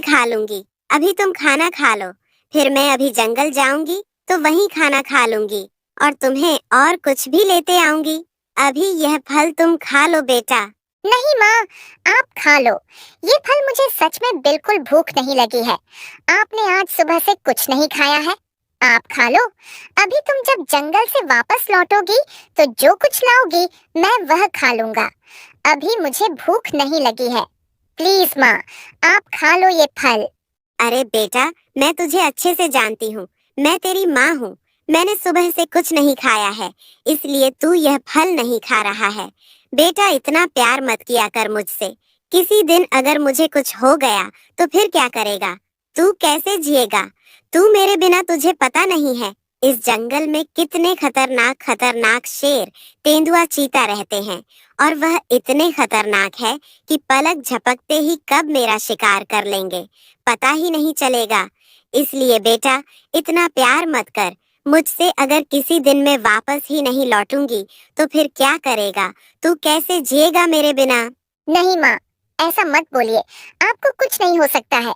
मैं खा लूंगी। अभी तुम खाना खा लो, फिर मैं अभी जंगल जाऊंगी तो वहीं खाना खा लूंगी और तुम्हें और कुछ भी लेते आऊंगी। अभी यह फल तुम खा लो बेटा। नहीं माँ, आप खा लो। ये फल मुझे सच में बिल्कुल भूख नहीं लगी है। आपने आज सुबह से कुछ नहीं खाया है। आप खा लो। अभी तुम जब जंगल से वापस लौटोगी तो जो कुछ लाओगी मैं वह खा लूंगा। अभी मुझे भूख नहीं लगी है। प्लीज माँ, आप खा लो ये फल। अरे बेटा, मैं तुझे अच्छे से जानती हूँ। मैं तेरी माँ हूँ। मैंने सुबह से कुछ नहीं खाया है, इसलिए तू यह फल नहीं खा रहा है। बेटा, इतना प्यार मत किया कर मुझसे। किसी दिन अगर मुझे कुछ हो गया तो फिर क्या करेगा? तू कैसे जिएगा? तू मेरे बिना, तुझे पता नहीं है इस जंगल में कितने खतरनाक खतरनाक शेर, तेंदुआ, चीता रहते हैं और वह इतने खतरनाक है कि पलक झपकते ही कब मेरा शिकार कर लेंगे पता ही नहीं चलेगा। इसलिए बेटा, इतना प्यार मत कर मुझसे। अगर किसी दिन मैं वापस ही नहीं लौटूंगी तो फिर क्या करेगा? तू कैसे जिएगा मेरे बिना? नहीं माँ, ऐसा मत बोलिए। आपको कुछ नहीं हो सकता है।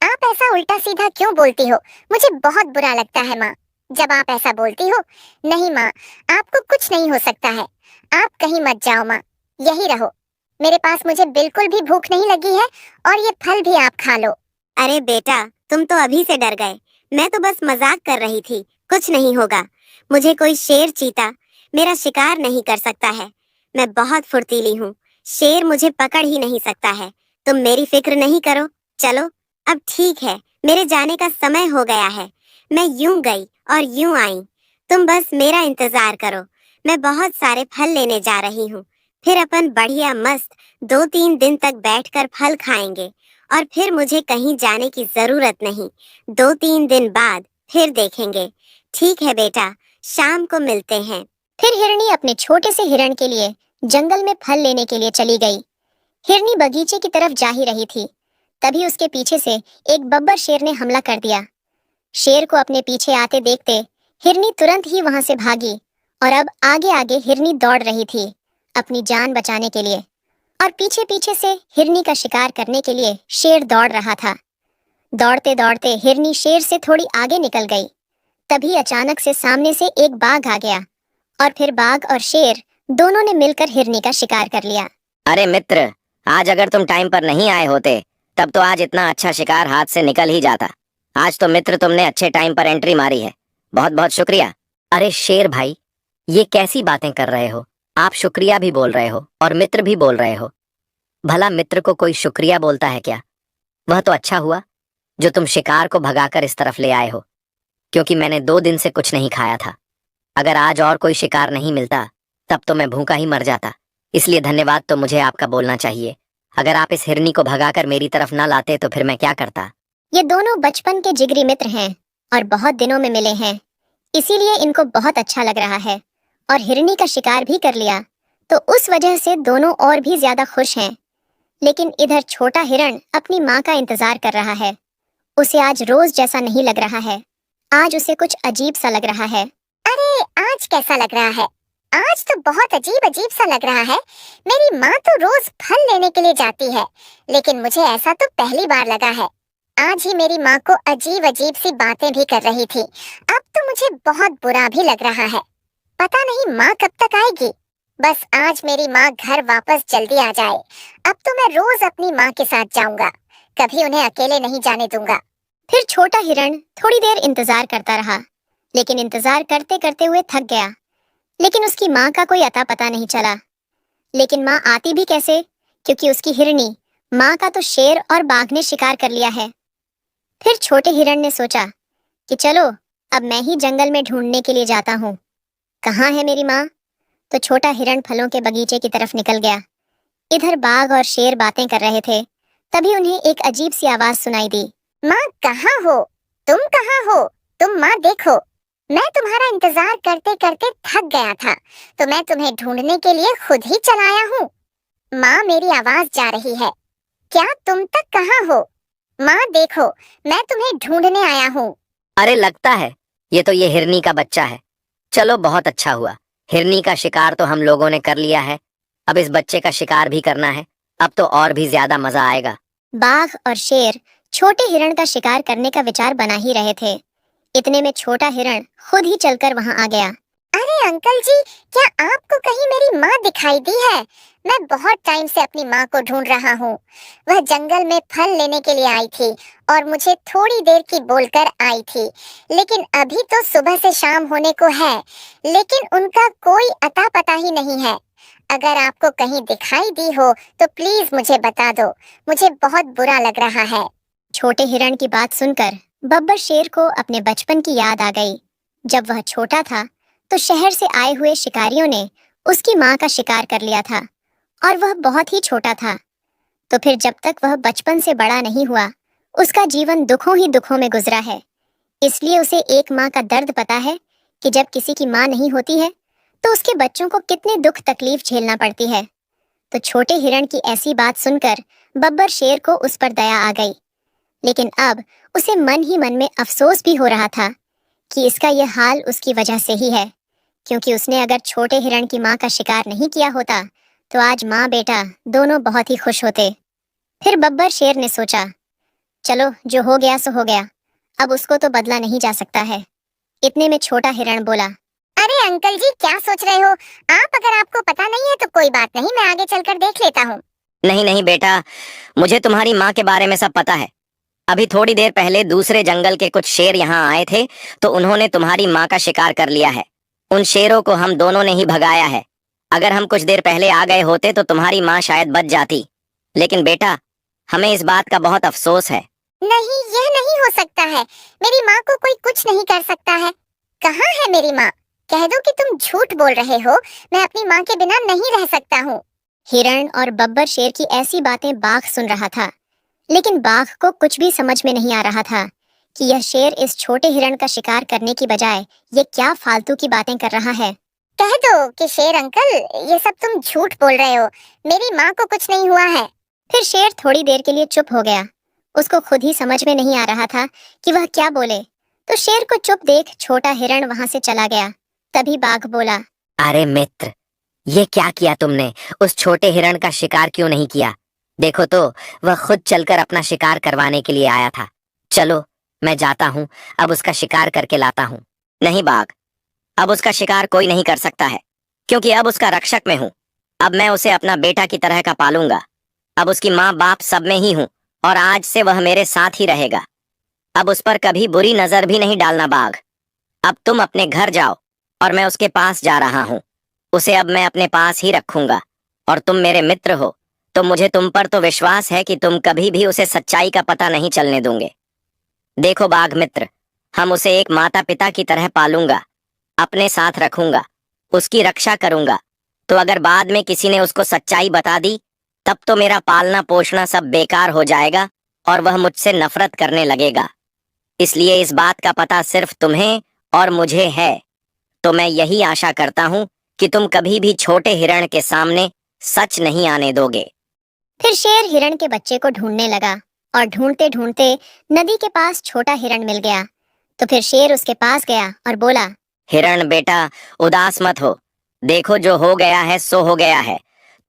आप ऐसा उल्टा सीधा क्यों बोलती हो? मुझे बहुत बुरा लगता है माँ, जब आप ऐसा बोलती हो। नहीं माँ, आपको कुछ नहीं हो सकता है। आप कहीं मत जाओ माँ, यही रहो मेरे पास। मुझे बिल्कुल भी भूख नहीं लगी है और ये फल भी आप खा लो। अरे बेटा, तुम तो अभी से डर गए। मैं तो बस मजाक कर रही थी। कुछ नहीं होगा। मुझे कोई शेर, चीता मेरा शिकार नहीं कर सकता है। मैं बहुत फुर्तीली हूँ। शेर मुझे पकड़ ही नहीं सकता है। तुम मेरी फिक्र नहीं करो। चलो, अब ठीक है, मेरे जाने का समय हो गया है। मैं यूं गई और यूं आई। तुम बस मेरा इंतजार करो। मैं बहुत सारे फल लेने जा रही हूँ। फिर अपन बढ़िया मस्त 2-3 दिन तक बैठकर फल खाएंगे और फिर मुझे कहीं जाने की जरूरत नहीं। 2-3 दिन बाद फिर देखेंगे। ठीक है बेटा, शाम को मिलते हैं। फिर हिरनी अपने छोटे से हिरण के लिए जंगल में फल लेने के लिए चली गई। हिरनी बगीचे की तरफ जा ही रही थी, तभी उसके पीछे से एक बब्बर शेर ने हमला कर दिया। शेर को अपने पीछे आते देखते हिरनी तुरंत ही वहां से भागी और अब आगे आगे हिरनी दौड़ रही थी अपनी जान बचाने के लिए। और पीछे पीछे से हिरनी का शिकार करने के लिए शेर दौड़ रहा था। दौड़ते दौड़ते हिरनी शेर से थोड़ी आगे निकल गई। तभी अचानक से सामने से एक बाघ आ गया और फिर बाघ और शेर दोनों ने मिलकर हिरनी का शिकार कर लिया। अरे मित्र, आज अगर तुम टाइम पर नहीं आए होते तब तो आज इतना अच्छा शिकार हाथ से निकल ही जाता। आज तो मित्र तुमने अच्छे टाइम पर एंट्री मारी है। बहुत बहुत शुक्रिया। अरे शेर भाई, ये कैसी बातें कर रहे हो? आप शुक्रिया भी बोल रहे हो और मित्र भी बोल रहे हो। भला मित्र को कोई शुक्रिया बोलता है क्या? वह तो अच्छा हुआ जो तुम शिकार को भगाकर इस तरफ ले आए हो, क्योंकि मैंने 2 दिन से कुछ नहीं खाया था। अगर आज और कोई शिकार नहीं मिलता तब तो मैं भूखा ही मर जाता। इसलिए धन्यवाद तो मुझे आपका बोलना चाहिए। अगर आप इस हिरनी को भगाकर मेरी तरफ न लाते तो फिर मैं क्या करता। ये दोनों बचपन के जिगरी मित्र हैं और बहुत दिनों में मिले हैं, इसीलिए इनको बहुत अच्छा लग रहा है और हिरनी का शिकार भी कर लिया, तो उस वजह से दोनों और भी ज्यादा खुश हैं। लेकिन इधर छोटा हिरण अपनी माँ का इंतजार कर रहा है। उसे आज रोज जैसा नहीं लग रहा है। आज उसे कुछ अजीब सा लग रहा है। अरे आज कैसा लग रहा है? आज तो बहुत अजीब अजीब सा लग रहा है। मेरी माँ तो रोज फल लेने के लिए जाती है, लेकिन मुझे ऐसा तो पहली बार लगा है। आज ही मेरी माँ को अजीब अजीब सी बातें भी कर रही थी। अब तो मुझे बहुत बुरा भी लग रहा है। पता नहीं माँ कब तक आएगी। बस आज मेरी माँ घर वापस जल्दी आ जाए। अब तो मैं रोज अपनी माँ के साथ जाऊंगा, कभी उन्हें अकेले नहीं जाने दूंगा। फिर छोटा हिरण थोड़ी देर इंतजार करता रहा, लेकिन इंतजार करते करते हुए थक गया। लेकिन उसकी माँ का कोई अता पता नहीं चला। लेकिन माँ आती भी कैसे, क्योंकि उसकी हिरनी माँ का तो शेर और बाघ ने शिकार कर लिया है। फिर छोटे हिरण ने सोचा कि चलो अब मैं ही जंगल में ढूंढने के लिए जाता हूँ। कहाँ है मेरी माँ? तो छोटा हिरण फलों के बगीचे की तरफ निकल गया। इधर बाघ और शेर बातें कर रहे थे, तभी उन्हें एक अजीब सी आवाज सुनाई दी। माँ कहाँ हो? तुम कहाँ हो? तुम माँ देखो, मैं तुम्हारा इंतजार करते करते थक गया था, तो मैं तुम्हें ढूंढने के लिए खुद ही चला आया हूँ। माँ मेरी आवाज जा रही है, क्या तुम तक कहाँ हो? माँ देखो, मैं तुम्हें ढूंढने आया हूँ। अरे लगता है ये हिरनी का बच्चा है। चलो बहुत अच्छा हुआ, हिरनी का शिकार तो हम लोगों ने कर लिया है। अब इस बच्चे का शिकार भी करना है, अब तो और भी ज्यादा मजा आएगा। बाघ और शेर छोटे हिरण का शिकार करने का विचार बना ही रहे थे। इतने में छोटा हिरण खुद ही चलकर वहां आ गया। अरे अंकल जी, क्या आपको कहीं मेरी माँ दिखाई दी है? मैं बहुत टाइम से अपनी माँ को ढूंढ रहा हूँ। वह जंगल में फल लेने के लिए आई थी और मुझे थोड़ी देर की बोलकर आई थी, लेकिन अभी तो सुबह से शाम होने को है, लेकिन उनका कोई अता पता ही नहीं है। अगर आपको कहीं दिखाई दी हो तो प्लीज मुझे बता दो, मुझे बहुत बुरा लग रहा है। छोटे हिरण की बात सुनकर बब्बर शेर को अपने बचपन की याद आ गई। जब वह छोटा था तो शहर से आए हुए शिकारियों ने उसकी माँ का शिकार कर लिया था और वह बहुत ही छोटा था। तो फिर जब तक वह बचपन से बड़ा नहीं हुआ, उसका जीवन दुखों ही दुखों में गुजरा है। इसलिए उसे एक माँ का दर्द पता है कि जब किसी की माँ नहीं होती है तो उसके बच्चों को कितने दुख तकलीफ झेलना पड़ती है। तो छोटे हिरण की ऐसी बात सुनकर बब्बर शेर को उस पर दया आ गई, लेकिन अब उसे मन ही मन में अफसोस भी हो रहा था कि इसका यह हाल उसकी वजह से ही है, क्योंकि उसने अगर छोटे हिरण की माँ का शिकार नहीं किया होता तो आज माँ बेटा दोनों बहुत ही खुश होते। फिर बब्बर शेर ने सोचा, चलो जो हो गया सो हो गया, अब उसको तो बदला नहीं जा सकता है। इतने में छोटा हिरण बोला, अरे अंकल जी, क्या सोच रहे हो आप? अगर आपको पता नहीं है तो कोई बात नहीं, मैं आगे चलकर देख लेता हूँ। नहीं नहीं बेटा, मुझे तुम्हारी माँ के बारे में सब पता है। अभी थोड़ी देर पहले दूसरे जंगल के कुछ शेर यहाँ आए थे तो उन्होंने तुम्हारी माँ का शिकार कर लिया है। उन शेरों को हम दोनों ने ही भगाया है। अगर हम कुछ देर पहले आ गए होते तो तुम्हारी माँ शायद बच जाती, लेकिन बेटा हमें इस बात का बहुत अफसोस है। नहीं, यह नहीं हो सकता है। मेरी माँ को कोई कुछ नहीं कर सकता है। कहाँ है मेरी माँ? कह दो कि तुम झूठ बोल रहे हो। मैं अपनी माँ के बिना नहीं रह सकता हूँ। हिरण और बब्बर शेर की ऐसी बातें बाघ सुन रहा था, लेकिन बाघ को कुछ भी समझ में नहीं आ रहा था कि यह शेर इस छोटे हिरण का शिकार करने की बजाय ये क्या फालतू की बातें कर रहा है। कह दो कि शेर अंकल, ये सब तुम झूठ बोल रहे हो। मेरी माँ को कुछ नहीं हुआ है। फिर शेर थोड़ी देर के लिए चुप हो गया। उसको खुद ही समझ में नहीं आ रहा था कि वह क्या बोले। तो शेर को चुप देख छोटा हिरण वहां से चला गया। तभी बाघ बोला, अरे मित्र, ये क्या किया तुमने? उस छोटे हिरण का शिकार क्यों नहीं किया? देखो तो वह खुद चलकर अपना शिकार करवाने के लिए आया था। चलो मैं जाता हूँ, अब उसका शिकार करके लाता हूँ। नहीं बाघ, अब उसका शिकार कोई नहीं कर सकता है, क्योंकि अब उसका रक्षक मैं हूँ। अब मैं उसे अपना बेटा की तरह का पालूंगा। अब उसकी माँ बाप सब में ही हूँ और आज से वह मेरे साथ ही रहेगा। अब उस पर कभी बुरी नजर भी नहीं डालना बाघ। अब तुम अपने घर जाओ और मैं उसके पास जा रहा हूँ। उसे अब मैं अपने पास ही रखूंगा और तुम मेरे मित्र हो तो मुझे तुम पर तो विश्वास है कि तुम कभी भी उसे सच्चाई का पता नहीं चलने दोगे। देखो बाघ मित्र, हम उसे एक माता पिता की तरह पालूंगा, अपने साथ रखूंगा, उसकी रक्षा करूंगा। तो अगर बाद में किसी ने उसको सच्चाई बता दी तब तो मेरा पालना पोषना सब बेकार हो जाएगा और वह मुझसे नफरत करने लगेगा। इसलिए इस बात का पता सिर्फ तुम्हें और मुझे है। तो मैं यही आशा करता हूँ कि तुम कभी भी छोटे हिरण के सामने सच नहीं आने दोगे। फिर शेर हिरण के बच्चे को ढूंढने लगा और ढूंढते ढूंढते नदी के पास छोटा हिरण मिल गया। तो फिर शेर उसके पास गया और बोला, हिरण बेटा, उदास मत हो। देखो जो हो गया है सो हो गया है।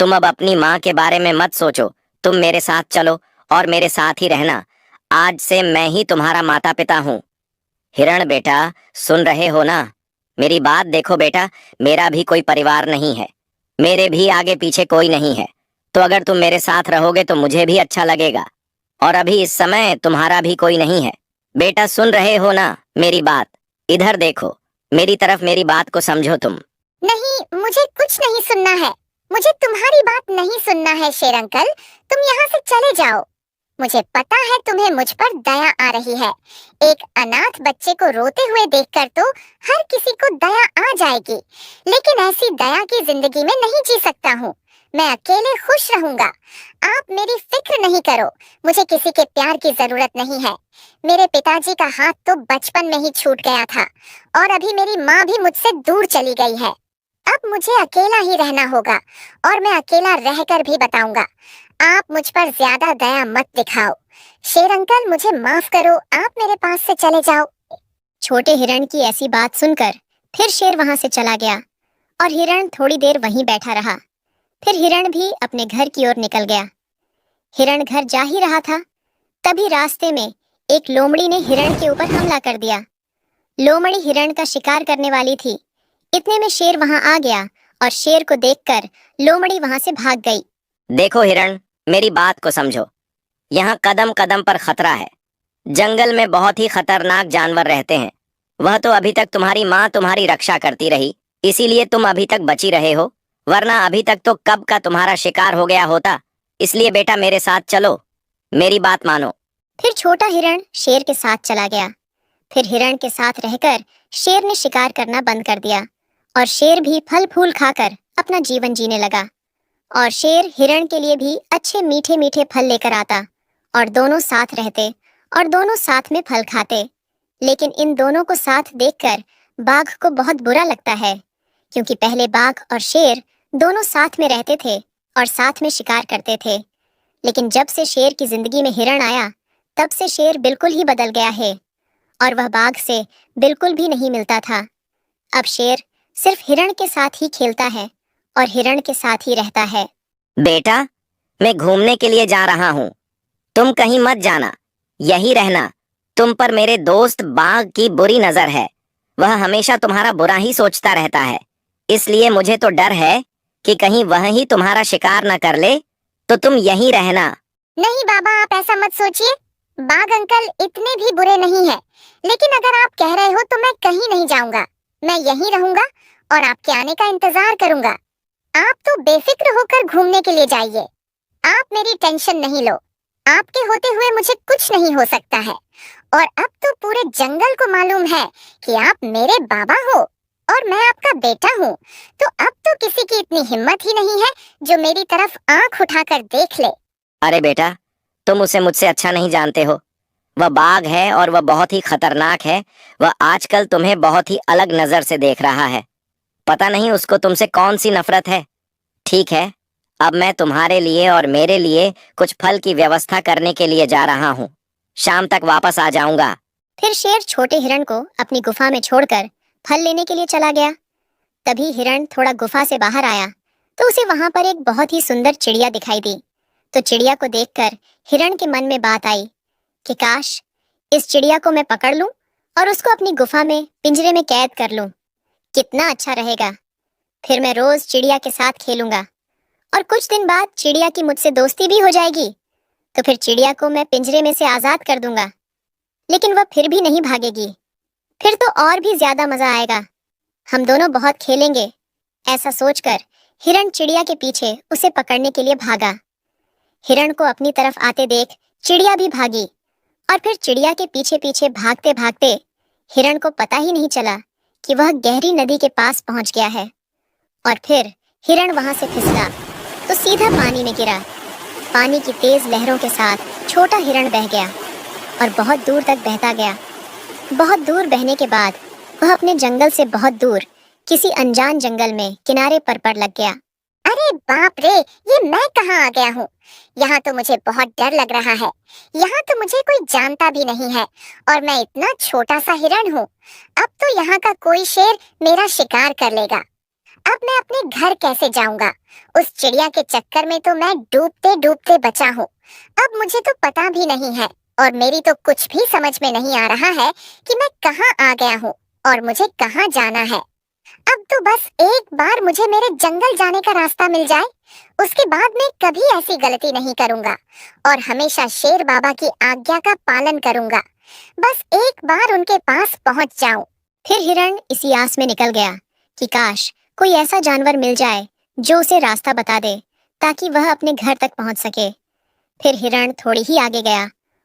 तुम अब अपनी माँ के बारे में मत सोचो। तुम मेरे साथ चलो और मेरे साथ ही रहना। आज से मैं ही तुम्हारा माता पिता हूँ। हिरण बेटा, सुन रहे हो ना? मेरी बात देखो बेटा, मेरा भी कोई परिवार नहीं है, मेरे भी आगे पीछे कोई नहीं है। तो अगर तुम मेरे साथ रहोगे तो मुझे भी अच्छा लगेगा। और अभी इस समय तुम्हारा भी कोई नहीं है। बेटा सुन रहे हो ना मेरी बात? इधर देखो, मेरी तरफ मेरी बात को समझो तुम। नहीं, मुझे कुछ नहीं सुनना है। मुझे तुम्हारी बात नहीं सुनना है शेर अंकल। तुम यहाँ से चले जाओ। मुझे पता है तुम्हें मुझ पर दया आ रही है। एक अनाथ बच्चे को रोते हुए देखकर तो हर किसी को दया आ जाएगी, लेकिन ऐसी दया की जिंदगी में नहीं जी सकता हूँ। मैं अकेले खुश रहूंगा। आप मेरी फिक्र नहीं करो। मुझे किसी के प्यार की जरूरत नहीं है। मेरे पिताजी का हाथ तो बचपन में ही छूट गया था और अभी मेरी माँ भी मुझसे दूर चली गई है। अब मुझे अकेला ही रहना होगा और मैं अकेला रहकर भी बताऊंगा। आप मुझ पर ज्यादा दया मत दिखाओ। शेर अंकल, मुझे माफ करो। आप मेरे पास से चले जाओ। छोटे हिरण की ऐसी बात सुनकर फिर शेर वहां से चला गया और हिरण थोड़ी देर वहीं बैठा रहा। फिर हिरण भी अपने घर की ओर निकल गया। हिरण घर जा ही रहा था तभी रास्ते में एक लोमड़ी ने हिरण के ऊपर हमला कर दिया। लोमड़ी हिरण का शिकार करने वाली थी। इतने में शेर वहां आ गया और शेर को देखकर लोमड़ी वहां से भाग गई। देखो हिरण, मेरी बात को समझो। यहाँ कदम कदम पर खतरा है। जंगल में बहुत ही खतरनाक जानवर रहते हैं। वह तो अभी तक तुम्हारी माँ तुम्हारी रक्षा करती रही, इसीलिए तुम अभी तक बची रहे हो, वरना अभी तक तो कब का तुम्हारा शिकार हो गया होता। इसलिए बेटा मेरे साथ चलो, मेरी बात मानो। फिर छोटा हिरण शेर के साथ चला गया। फिर हिरण के साथ रहकर शेर ने शिकार करना बंद कर दिया और शेर भी फल फूल खाकर अपना जीवन जीने लगा। और शेर हिरण के लिए भी अच्छे मीठे मीठे फल लेकर आता और दोनों साथ रहते और दोनों साथ में फल खाते। लेकिन इन दोनों को साथ देखकर बाघ को बहुत बुरा लगता है, क्योंकि पहले बाघ और शेर दोनों साथ में रहते थे और साथ में शिकार करते थे। लेकिन जब से शेर की जिंदगी में हिरण आया, तब से शेर बिल्कुल ही बदल गया है और वह बाघ से बिल्कुल भी नहीं मिलता था। अब शेर सिर्फ हिरण के साथ ही खेलता है और हिरण के साथ ही रहता है। बेटा, मैं घूमने के लिए जा रहा हूँ, तुम कहीं मत जाना, यही रहना। तुम पर मेरे दोस्त बाघ की बुरी नजर है, वह हमेशा तुम्हारा बुरा ही सोचता रहता है। इसलिए मुझे तो डर है कि कहीं वह ही तुम्हारा शिकार न कर ले, तो तुम यहीं रहना। नहीं बाबा, आप ऐसा मत सोचिए। बाघ अंकल इतने भी बुरे नहीं है, लेकिन अगर आप कह रहे हो तो मैं कहीं नहीं जाऊंगा। मैं यहीं रहूंगा और आपके आने का इंतजार करूंगा। आप तो बेफिक्र होकर घूमने के लिए जाइए, आप मेरी टेंशन नहीं लो। आपके होते हुए मुझे कुछ नहीं हो सकता है। और अब तो पूरे जंगल को मालूम है कि आप मेरे बाबा हो और मैं आपका बेटा हूँ। तो अब तो किसी की इतनी हिम्मत ही नहीं है जो मेरी तरफ आंख उठाकर देख ले। अरे बेटा, तुम उसे मुझसे अच्छा नहीं जानते हो। वह बाघ है और वह बहुत ही खतरनाक है। वह आजकल तुम्हें बहुत ही अलग नजर से देख रहा है। पता नहीं उसको तुमसे कौन सी नफरत है। ठीक है, अब मैं तुम्हारे लिए और मेरे लिए कुछ फल की व्यवस्था करने के लिए जा रहा हूँ। शाम तक वापस आ जाऊंगा। फिर शेर छोटे हिरण को अपनी गुफा में छोड़कर फल लेने के लिए चला गया। तभी हिरण थोड़ा गुफा से बाहर आया तो उसे वहां पर एक बहुत ही सुंदर चिड़िया दिखाई दी। तो चिड़िया को देखकर हिरण के मन में बात आई कि काश इस चिड़िया को मैं पकड़ लूं और उसको अपनी गुफा में पिंजरे में कैद कर लूं। कितना अच्छा रहेगा। फिर मैं रोज चिड़िया के साथ खेलूंगा और कुछ दिन बाद चिड़िया की मुझसे दोस्ती भी हो जाएगी। तो फिर चिड़िया को मैं पिंजरे में से आजाद कर दूंगा, लेकिन वह फिर भी नहीं भागेगी। फिर तो और भी ज्यादा मजा आएगा, हम दोनों बहुत खेलेंगे। ऐसा सोचकर हिरण चिड़िया के पीछे उसे पकड़ने के लिए भागा। हिरण को अपनी तरफ आते देख चिड़िया भी भागी और फिर चिड़िया के पीछे पीछे भागते भागते हिरण को पता ही नहीं चला कि वह गहरी नदी के पास पहुंच गया है। और फिर हिरण वहां से फिसला तो सीधा पानी में गिरा। पानी की तेज लहरों के साथ छोटा हिरण बह गया और बहुत दूर तक बहता गया। बहुत दूर बहने के बाद वह अपने जंगल से बहुत दूर किसी अनजान जंगल में किनारे पर पड़ लग गया। अरे बाप रे, ये मैं कहाँ आ गया हूँ? यहाँ तो मुझे बहुत डर लग रहा है। यहाँ तो मुझे कोई जानता भी नहीं है और मैं इतना छोटा सा हिरण हूँ। अब तो यहाँ का कोई शेर मेरा शिकार कर लेगा। अब मैं अपने घर कैसे जाऊंगा? उस चिड़िया के चक्कर में तो मैं डूबते डूबते बचा हूँ। अब मुझे तो पता भी नहीं है और मेरी तो कुछ भी समझ में नहीं आ रहा है कि मैं कहाँ आ गया हूँ और मुझे कहाँ जाना है। अब तो बस एक बार मुझे मेरे जंगल जाने का रास्ता मिल जाए, उसके बाद मैं कभी ऐसी गलती नहीं करूंगा और हमेशा शेर बाबा की आज्ञा का पालन करूंगा। बस एक बार उनके पास पहुंच जाऊं। फिर हिरण इसी आस में निकल गया कि काश कोई ऐसा जानवर मिल जाए जो उसे रास्ता बता दे ताकि वह अपने घर तक पहुंच सके। फिर हिरण थोड़ी ही आगे गया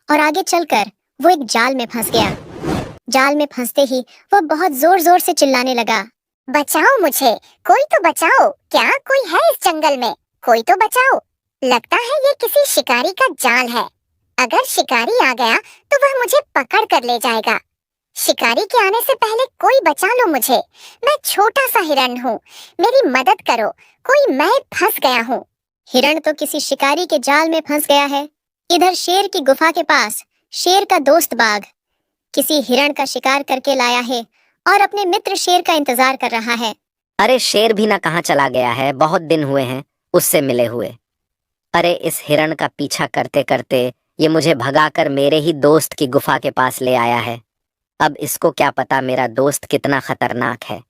और आगे चलकर वो एक जाल में फंस गया। जाल में फंसते ही वह बहुत जोर जोर से चिल्लाने लगा, बचाओ मुझे, कोई तो बचाओ। क्या कोई है इस जंगल में? कोई तो बचाओ। लगता है ये किसी शिकारी का जाल है। अगर शिकारी आ गया तो वह मुझे पकड़ कर ले जाएगा। शिकारी के आने से पहले कोई बचा लो मुझे। मैं छोटा सा हिरण हूँ, मेरी मदद करो, कोई मैं फंस गया हूँ। हिरण तो किसी शिकारी के जाल में फंस गया है। इधर शेर की गुफा के पास शेर का दोस्त बाघ किसी हिरण का शिकार करके लाया है और अपने मित्र शेर का इंतजार कर रहा है। अरे शेर भी ना कहाँ चला गया है, बहुत दिन हुए हैं उससे मिले हुए। अरे इस हिरण का पीछा करते करते ये मुझे भगाकर मेरे ही दोस्त की गुफा के पास ले आया है। अब इसको क्या पता मेरा दोस्त कितना खतरनाक है।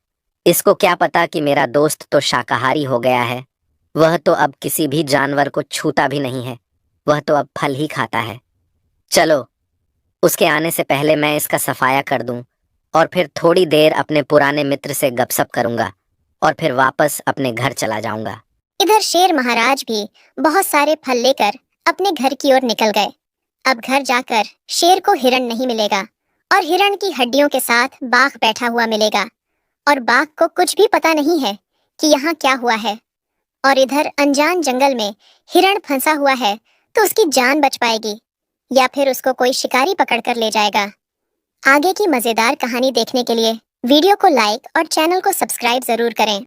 इसको क्या पता कि मेरा दोस्त तो शाकाहारी हो गया है। वह तो अब किसी भी जानवर को छूता भी नहीं है, वह तो अब फल ही खाता है। चलो, उसके आने से पहले मैं इसका सफाया कर दूं और फिर थोड़ी देर अपने पुराने मित्र से गपशप करूंगा और फिर वापस अपने घर चला जाऊंगा। इधर शेर महाराज भी बहुत सारे फल लेकर अपने घर की ओर निकल गए। अब घर जाकर शेर को हिरण नहीं मिलेगा और हिरण की हड्डियों के साथ बाघ बैठा हुआ मिलेगा और बाघ को कुछ भी पता नहीं है कि यहाँ क्या हुआ है। और इधर अनजान जंगल में हिरण फंसा हुआ है तो उसकी जान बच पाएगी या फिर उसको कोई शिकारी पकड़ कर ले जाएगा। आगे की मजेदार कहानी देखने के लिए वीडियो को लाइक और चैनल को सब्सक्राइब जरूर करें।